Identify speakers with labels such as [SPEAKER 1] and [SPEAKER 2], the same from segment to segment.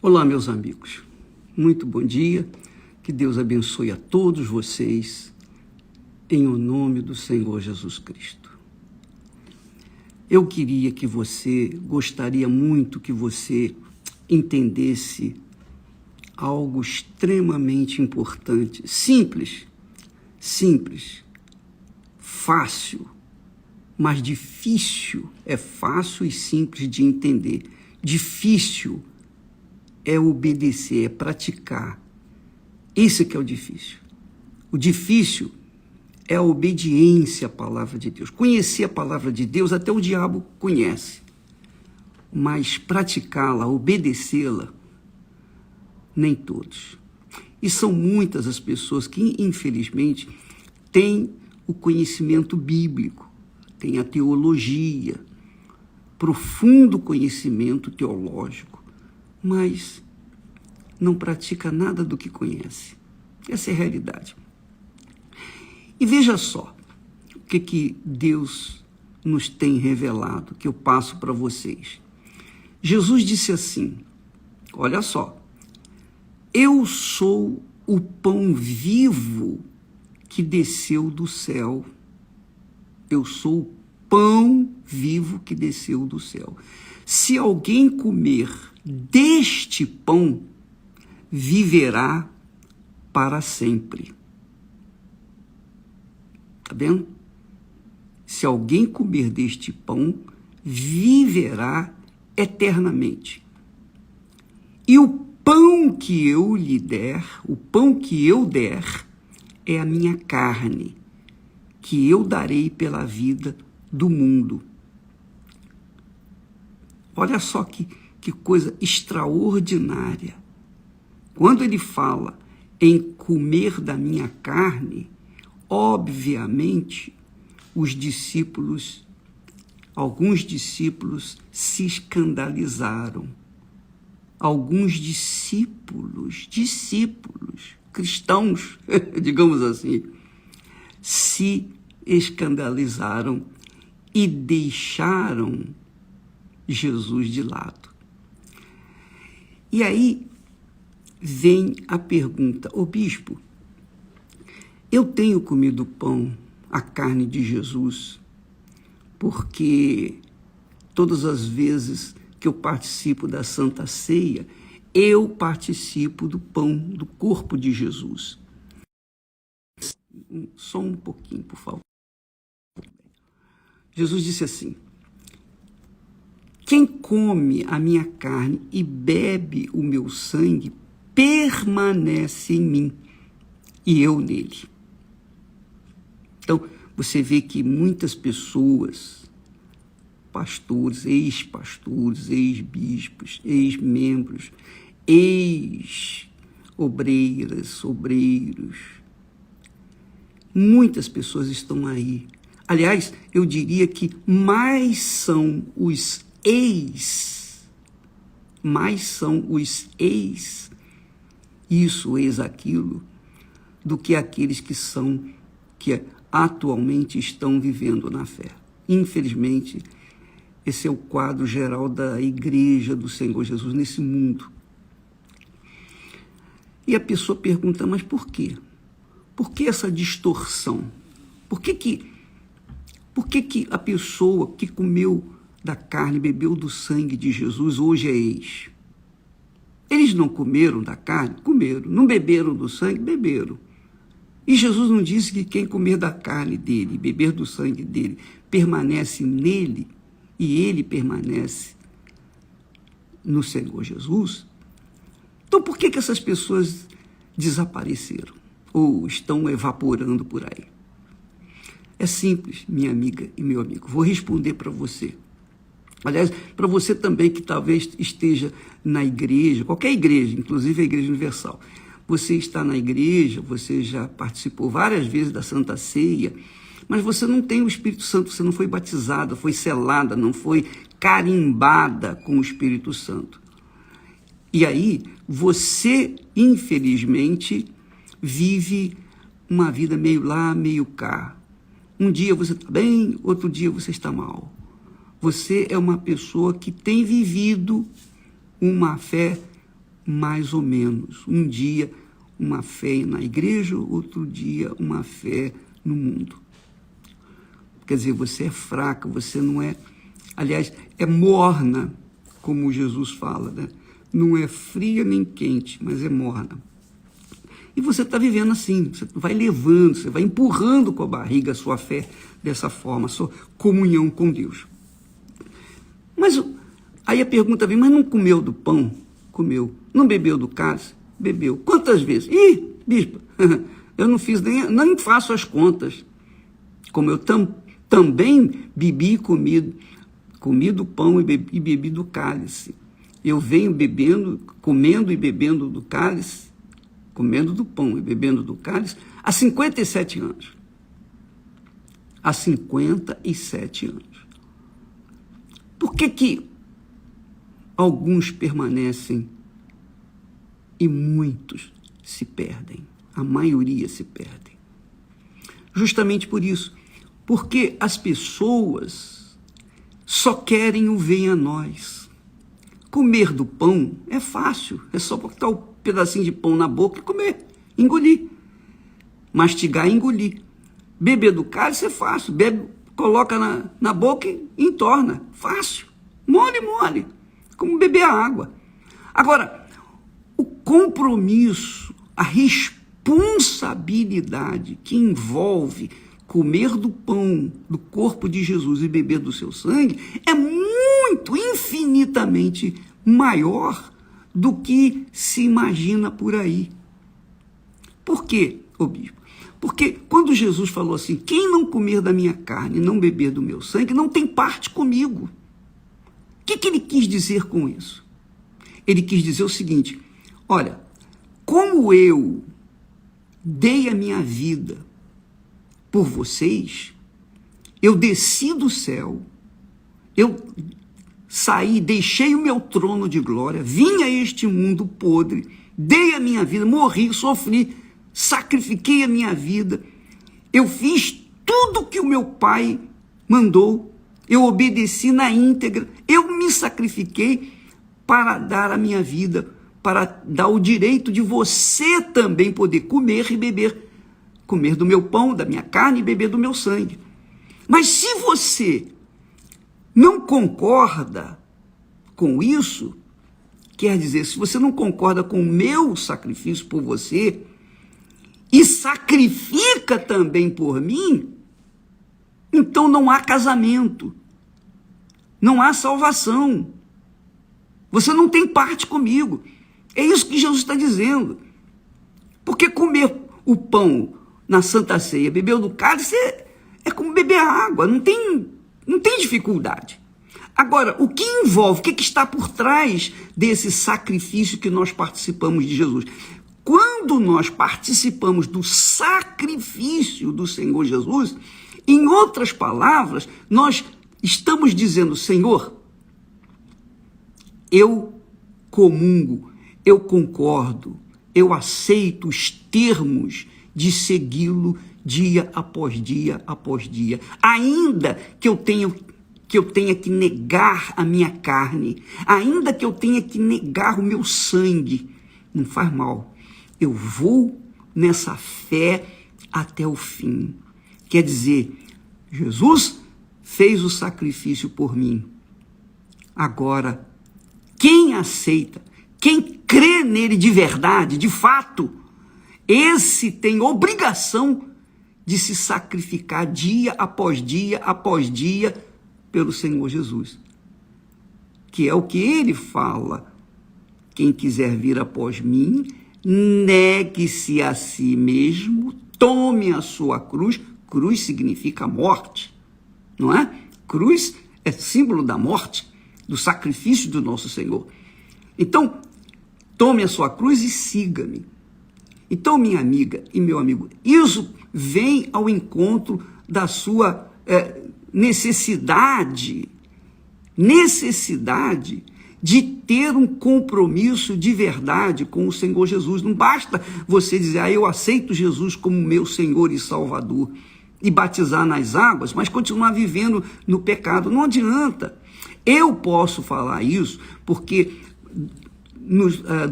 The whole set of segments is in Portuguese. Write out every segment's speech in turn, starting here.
[SPEAKER 1] Olá, meus amigos. Muito bom dia. Que Deus abençoe a todos vocês, em o nome do Senhor Jesus Cristo. Eu gostaria muito que você entendesse algo extremamente importante, simples, fácil, mas difícil. É fácil e simples de entender. Difícil é obedecer, é praticar. Isso que é o difícil. O difícil é a obediência à palavra de Deus. Conhecer a palavra de Deus até o diabo conhece. Mas praticá-la, obedecê-la, nem todos. E são muitas as pessoas que, infelizmente, têm o conhecimento bíblico, têm a teologia, profundo conhecimento teológico, mas não pratica nada do que conhece. Essa é a realidade. E veja só o que Deus nos tem revelado, que eu passo para vocês. Jesus disse assim, olha só, eu sou o pão vivo que desceu do céu. Eu sou o pão vivo que desceu do céu. Se alguém comer deste pão, viverá para sempre. Está vendo? Se alguém comer deste pão, viverá eternamente. E o pão que eu lhe der, o pão que eu der, é a minha carne, que eu darei pela vida do mundo. Olha só que coisa extraordinária. Quando ele fala em comer da minha carne, obviamente, alguns discípulos se escandalizaram. Alguns discípulos, cristãos, digamos assim, se escandalizaram e deixaram Jesus de lado. E aí vem a pergunta, ô bispo, eu tenho comido pão, a carne de Jesus, porque todas as vezes que eu participo da Santa Ceia, eu participo do pão, do corpo de Jesus. Só um pouquinho, por favor. Jesus disse assim, quem come a minha carne e bebe o meu sangue, permanece em mim e eu nele. Então, você vê que muitas pessoas, pastores, ex-pastores, ex-bispos, ex-membros, ex-obreiras, obreiros, muitas pessoas estão aí. Aliás, eu diria que mais são os isso, ex aquilo, do que aqueles que atualmente estão vivendo na fé. Infelizmente, esse é o quadro geral da igreja do Senhor Jesus nesse mundo. E a pessoa pergunta, mas por quê? Por que essa distorção? Por que a pessoa que comeu da carne, bebeu do sangue de Jesus, hoje é ex? Eles não comeram da carne? Comeram. Não beberam do sangue? Beberam. E Jesus não disse que quem comer da carne dele, beber do sangue dele, permanece nele e ele permanece no Senhor Jesus? Então por que essas pessoas desapareceram ou estão evaporando por aí? É simples, minha amiga e meu amigo. Vou responder para você. Aliás, para você também que talvez esteja na igreja, qualquer igreja, inclusive a Igreja Universal. Você está na igreja, você já participou várias vezes da Santa Ceia, mas você não tem o Espírito Santo, você não foi batizada, foi selada, não foi carimbada com o Espírito Santo. E aí, você, infelizmente, vive uma vida meio lá, meio cá. Um dia você está bem, outro dia você está mal. Você é uma pessoa que tem vivido uma fé mais ou menos. Um dia uma fé na igreja, outro dia uma fé no mundo. Quer dizer, você é fraca, você não é... Aliás, é morna, como Jesus fala, né? Não é fria nem quente, mas é morna. E você está vivendo assim, você vai levando, você vai empurrando com a barriga a sua fé dessa forma, a sua comunhão com Deus. Mas aí a pergunta vem, mas não comeu do pão? Comeu. Não bebeu do cálice? Bebeu. Quantas vezes? Ih, bispo, eu não fiz nem faço as contas. Como eu também bebi e comi do pão e bebi do cálice. Eu venho bebendo, comendo e bebendo do cálice, comendo do pão e bebendo do cálice, há 57 anos. Há 57 anos. Por que alguns permanecem e muitos se perdem? A maioria se perdem. Justamente por isso. Porque as pessoas só querem o venha a nós. Comer do pão é fácil, é só botar um pedacinho de pão na boca e comer, engolir. Mastigar e engolir. Beber do cálice é fácil, bebe, coloca na boca e entorna. Fácil, mole, como beber a água. Agora, o compromisso, a responsabilidade que envolve comer do pão, do corpo de Jesus e beber do seu sangue, é muito, infinitamente maior do que se imagina por aí. Por quê, ô bispo? Porque quando Jesus falou assim, quem não comer da minha carne e não beber do meu sangue, não tem parte comigo. O que ele quis dizer com isso? Ele quis dizer o seguinte, olha, como eu dei a minha vida por vocês, eu desci do céu, eu saí, deixei o meu trono de glória, vim a este mundo podre, dei a minha vida, morri, sofri, sacrifiquei a minha vida, eu fiz tudo que o meu pai mandou, eu obedeci na íntegra, eu me sacrifiquei para dar a minha vida, para dar o direito de você também poder comer e beber, comer do meu pão, da minha carne e beber do meu sangue. Mas se você não concorda com isso, quer dizer, se você não concorda com o meu sacrifício por você e sacrifica também por mim, então não há casamento, não há salvação. Você não tem parte comigo. É isso que Jesus está dizendo. Porque comer o pão na Santa Ceia, beber do cálice, é como beber água, não tem dificuldade. Agora, o que envolve, o que está por trás desse sacrifício que nós participamos de Jesus? Quando nós participamos do sacrifício do Senhor Jesus, em outras palavras, nós estamos dizendo, Senhor, eu comungo, eu concordo, eu aceito os termos de segui-lo dia após dia após dia, ainda que eu tenha que negar a minha carne, ainda que eu tenha que negar o meu sangue, não faz mal, eu vou nessa fé até o fim. Quer dizer, Jesus fez o sacrifício por mim. Agora, quem aceita, quem crê nele de verdade, de fato, esse tem obrigação de se sacrificar dia após dia pelo Senhor Jesus. Que é o que ele fala. Quem quiser vir após mim, negue-se a si mesmo, tome a sua cruz. Cruz significa morte, não é? Cruz é símbolo da morte, do sacrifício do nosso Senhor. Então, tome a sua cruz e siga-me. Então, minha amiga e meu amigo, isso vem ao encontro da sua necessidade de ter um compromisso de verdade com o Senhor Jesus. Não basta você dizer, eu aceito Jesus como meu Senhor e Salvador, e batizar nas águas, mas continuar vivendo no pecado. Não adianta. Eu posso falar isso porque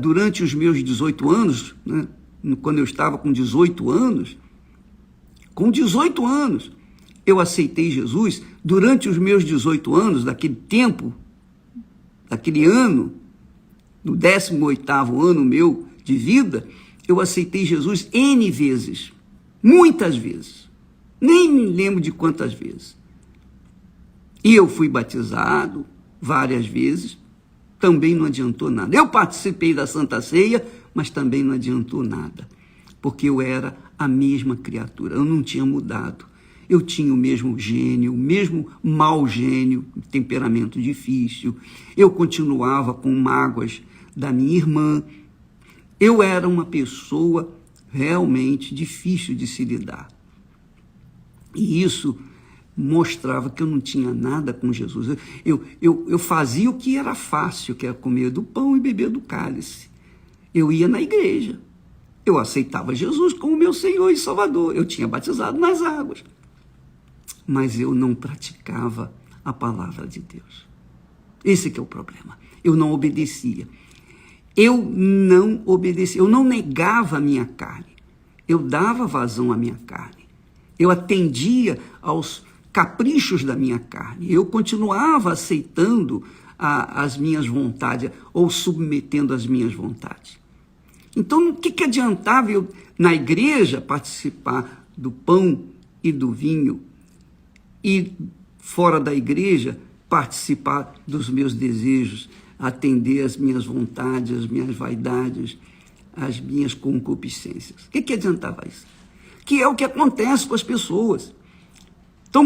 [SPEAKER 1] durante os meus 18 anos, né, quando eu estava com 18 anos, eu aceitei Jesus. Durante os meus 18 anos, daquele tempo, daquele ano, no 18º ano meu de vida, eu aceitei Jesus N vezes, muitas vezes, nem me lembro de quantas vezes. E eu fui batizado várias vezes, também não adiantou nada. Eu participei da Santa Ceia, mas também não adiantou nada, porque eu era a mesma criatura, eu não tinha mudado. Eu tinha o mesmo gênio, o mesmo mau gênio, temperamento difícil. Eu continuava com mágoas da minha irmã. Eu era uma pessoa realmente difícil de se lidar. E isso mostrava que eu não tinha nada com Jesus. Eu fazia o que era fácil, que era comer do pão e beber do cálice. Eu ia na igreja. Eu aceitava Jesus como meu Senhor e Salvador. Eu tinha batizado nas águas. Mas eu não praticava a palavra de Deus. Esse que é o problema. Eu não obedecia. Eu não negava a minha carne. Eu dava vazão à minha carne. Eu atendia aos caprichos da minha carne. Eu continuava aceitando as minhas vontades ou submetendo as minhas vontades. Então, o que adiantava eu, na igreja, participar do pão e do vinho e, fora da igreja, participar dos meus desejos, atender às minhas vontades, às minhas vaidades, às minhas concupiscências? O que adiantava isso? Que é o que acontece com as pessoas. Então,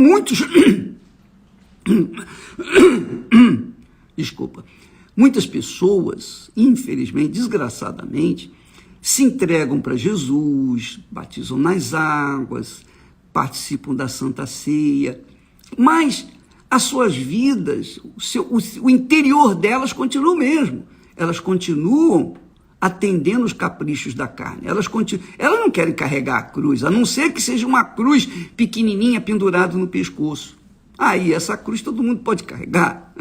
[SPEAKER 1] muitas pessoas, infelizmente, desgraçadamente, se entregam para Jesus, batizam nas águas, participam da Santa Ceia, mas as suas vidas, o interior delas continua o mesmo. Elas continuam atendendo os caprichos da carne. Elas não querem carregar a cruz, a não ser que seja uma cruz pequenininha pendurada no pescoço. Aí essa cruz todo mundo pode carregar.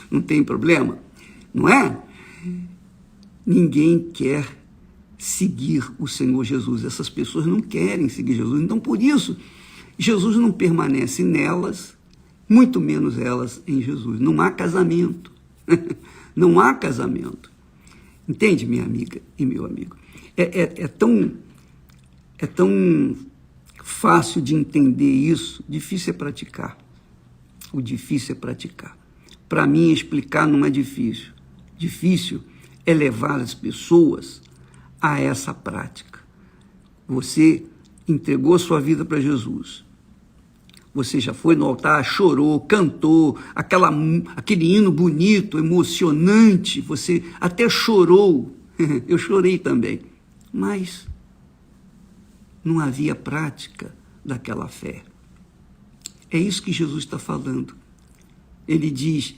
[SPEAKER 1] Não tem problema, não é? Ninguém quer seguir o Senhor Jesus. Essas pessoas não querem seguir Jesus. Então, por isso, Jesus não permanece nelas, muito menos elas em Jesus. Não há casamento. Não há casamento. Entende, minha amiga e meu amigo? É tão fácil de entender isso, difícil é praticar. O difícil é praticar. Para mim, explicar não é difícil. Difícil é levar as pessoas a essa prática. Você entregou sua vida para Jesus. Você já foi no altar, chorou, cantou, aquele hino bonito, emocionante, você até chorou. Eu chorei também. Mas não havia prática daquela fé. É isso que Jesus está falando. Ele diz: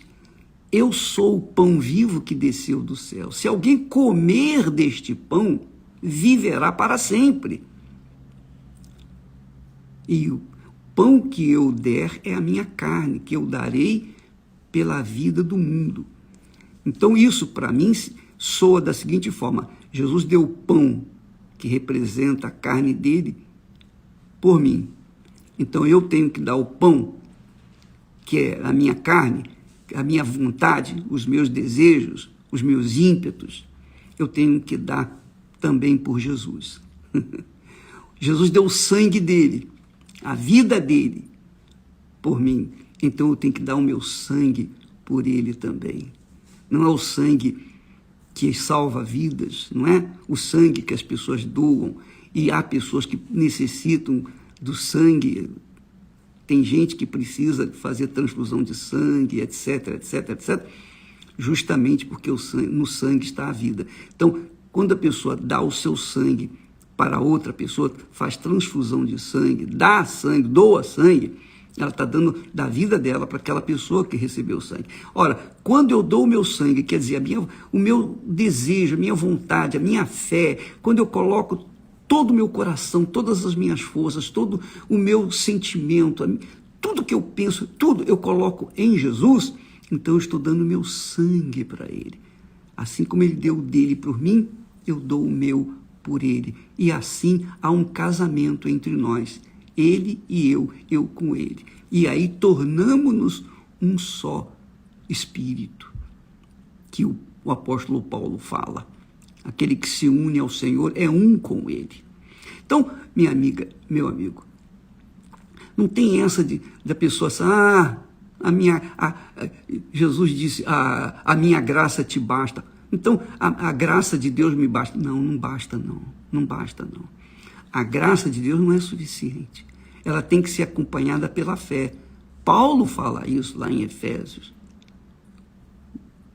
[SPEAKER 1] eu sou o pão vivo que desceu do céu. Se alguém comer deste pão, viverá para sempre. E o pão que eu der é a minha carne, que eu darei pela vida do mundo. Então isso, para mim, soa da seguinte forma: Jesus deu o pão, que representa a carne dele, por mim. Então eu tenho que dar o pão, que é a minha carne, a minha vontade, os meus desejos, os meus ímpetos, eu tenho que dar também por Jesus. Jesus deu o sangue dele, a vida dele, por mim. Então eu tenho que dar o meu sangue por ele também. Não é o sangue que salva vidas, não é o sangue que as pessoas doam, e há pessoas que necessitam do sangue. Tem gente que precisa fazer transfusão de sangue, etc, etc, etc, justamente porque no sangue está a vida. Então, quando a pessoa dá o seu sangue para outra pessoa, faz transfusão de sangue, dá sangue, doa sangue, ela está dando da vida dela para aquela pessoa que recebeu o sangue. Ora, quando eu dou o meu sangue, quer dizer, o meu desejo, a minha vontade, a minha fé, quando eu coloco todo o meu coração, todas as minhas forças, todo o meu sentimento, tudo que eu penso, tudo eu coloco em Jesus, então eu estou dando meu sangue para ele. Assim como ele deu o dele por mim, eu dou o meu por ele. E assim há um casamento entre nós, ele e eu com ele. E aí tornamo-nos um só espírito, que o apóstolo Paulo fala. Aquele que se une ao Senhor é um com ele. Então, minha amiga, meu amigo, não tem essa da pessoa assim, Jesus disse, a minha graça te basta. Então, a graça de Deus me basta. Não, não basta não. Não basta não. A graça de Deus não é suficiente. Ela tem que ser acompanhada pela fé. Paulo fala isso lá em Efésios.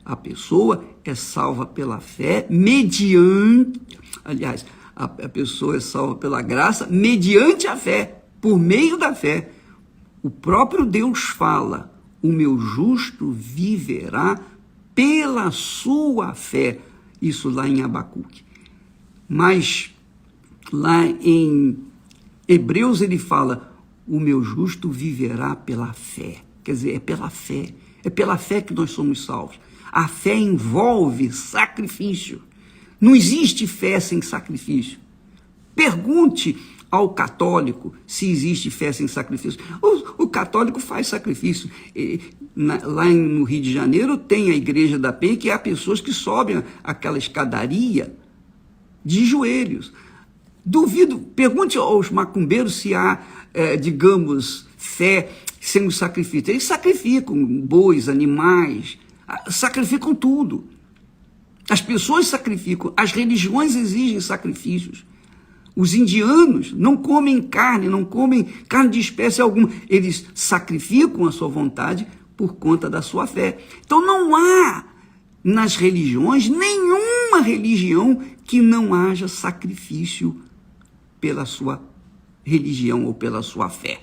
[SPEAKER 1] A pessoa é salva pela fé mediante... Aliás, a pessoa é salva pela graça mediante a fé, por meio da fé. O próprio Deus fala, o meu justo viverá pela sua fé. Isso lá em Abacuque. Mas lá em Hebreus ele fala, o meu justo viverá pela fé. Quer dizer, é pela fé. É pela fé que nós somos salvos. A fé envolve sacrifício. Não existe fé sem sacrifício. Pergunte ao católico se existe fé sem sacrifício. O católico faz sacrifício. Lá no Rio de Janeiro tem a Igreja da Penha, que há pessoas que sobem aquela escadaria de joelhos. Duvido, pergunte aos macumbeiros se há, digamos, fé sem o sacrifício. Eles sacrificam bois, animais, sacrificam tudo. As pessoas sacrificam, as religiões exigem sacrifícios. Os indianos não comem carne de espécie alguma. Eles sacrificam a sua vontade por conta da sua fé. Então não há nas religiões nenhuma religião que não haja sacrifício pela sua religião ou pela sua fé.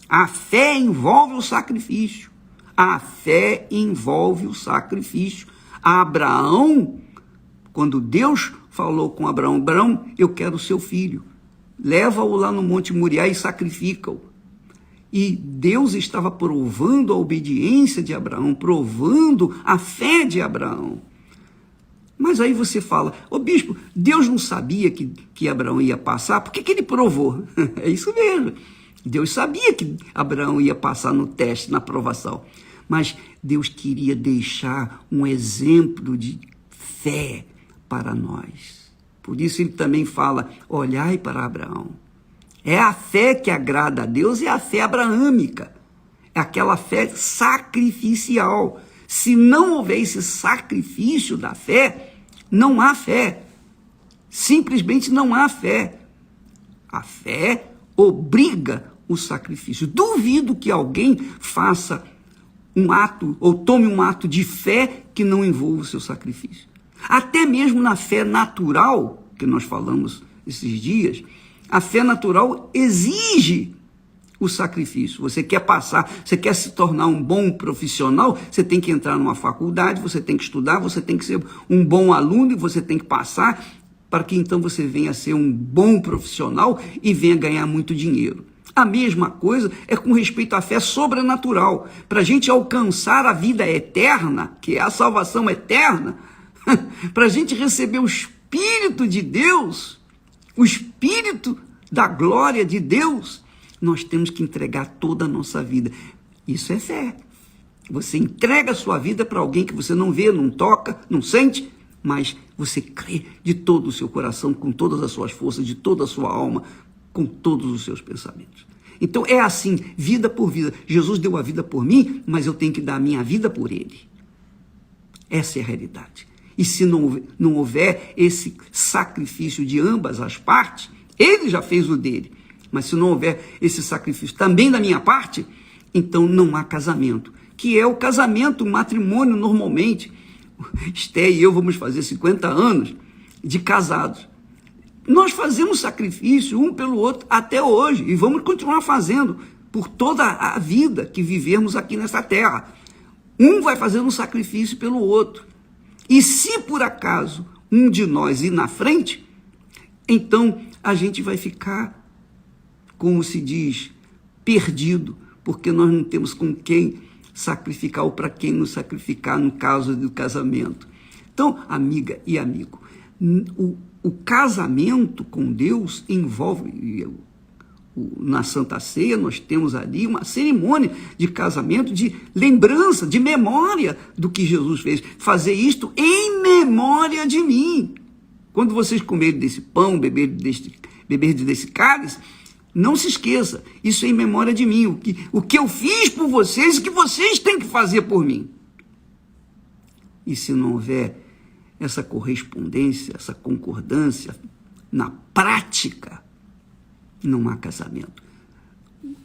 [SPEAKER 1] A fé envolve o sacrifício. A fé envolve o sacrifício. Abraão, quando Deus falou com Abraão, Abraão, eu quero o seu filho, leva-o lá no Monte Moriá e sacrifica-o. E Deus estava provando a obediência de Abraão, provando a fé de Abraão. Mas aí você fala, bispo, Deus não sabia que Abraão ia passar, por que ele provou? É isso mesmo, Deus sabia que Abraão ia passar no teste, na provação. Mas Deus queria deixar um exemplo de fé para nós. Por isso ele também fala, olhai para Abraão. É a fé que agrada a Deus, é a fé abraâmica. É aquela fé sacrificial. Se não houver esse sacrifício da fé, não há fé. Simplesmente não há fé. A fé obriga o sacrifício. Duvido que alguém faça um ato, ou tome um ato de fé que não envolva o seu sacrifício. Até mesmo na fé natural, que nós falamos esses dias, a fé natural exige o sacrifício. Você quer passar, você quer se tornar um bom profissional, você tem que entrar numa faculdade, você tem que estudar, você tem que ser um bom aluno e você tem que passar para que então você venha a ser um bom profissional e venha ganhar muito dinheiro. A mesma coisa é com respeito à fé sobrenatural. Para a gente alcançar a vida eterna, que é a salvação eterna, para a gente receber o Espírito de Deus, o Espírito da glória de Deus, nós temos que entregar toda a nossa vida. Isso é fé. Você entrega a sua vida para alguém que você não vê, não toca, não sente, mas você crê de todo o seu coração, com todas as suas forças, de toda a sua alma, com todos os seus pensamentos. Então é assim, vida por vida. Jesus deu a vida por mim, mas eu tenho que dar a minha vida por ele. Essa é a realidade. E se não houver esse sacrifício de ambas as partes, ele já fez o dele. Mas se não houver esse sacrifício também da minha parte, então não há casamento. Que é o casamento, o matrimônio normalmente. Esté e eu vamos fazer 50 anos de casados. Nós fazemos sacrifício um pelo outro até hoje e vamos continuar fazendo por toda a vida que vivemos aqui nessa terra. Um vai fazendo um sacrifício pelo outro. E se por acaso um de nós ir na frente, então a gente vai ficar, como se diz, perdido, porque nós não temos com quem sacrificar ou para quem nos sacrificar no caso do casamento. Então, amiga e amigo, o casamento com Deus envolve, na Santa Ceia nós temos ali uma cerimônia de casamento, de lembrança, de memória do que Jesus fez. Fazer isto em memória de mim. Quando vocês comerem desse pão, beber desse cálice, não se esqueça, isso é em memória de mim, o que eu fiz por vocês e que vocês têm que fazer por mim. E se não houver essa correspondência, essa concordância na prática, não há casamento.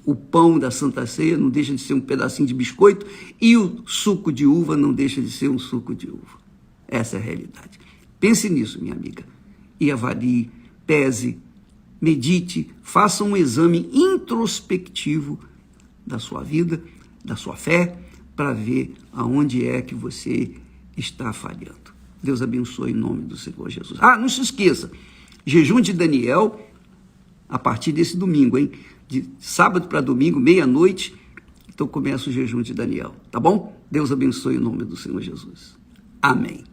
[SPEAKER 1] O pão da Santa Ceia não deixa de ser um pedacinho de biscoito e o suco de uva não deixa de ser um suco de uva. Essa é a realidade. Pense nisso, minha amiga, e avalie, pese, medite, faça um exame introspectivo da sua vida, da sua fé, para ver aonde é que você está falhando. Deus abençoe em nome do Senhor Jesus. Não se esqueça, jejum de Daniel, a partir desse domingo, hein? De sábado para domingo, meia-noite, então começa o jejum de Daniel, tá bom? Deus abençoe em nome do Senhor Jesus. Amém.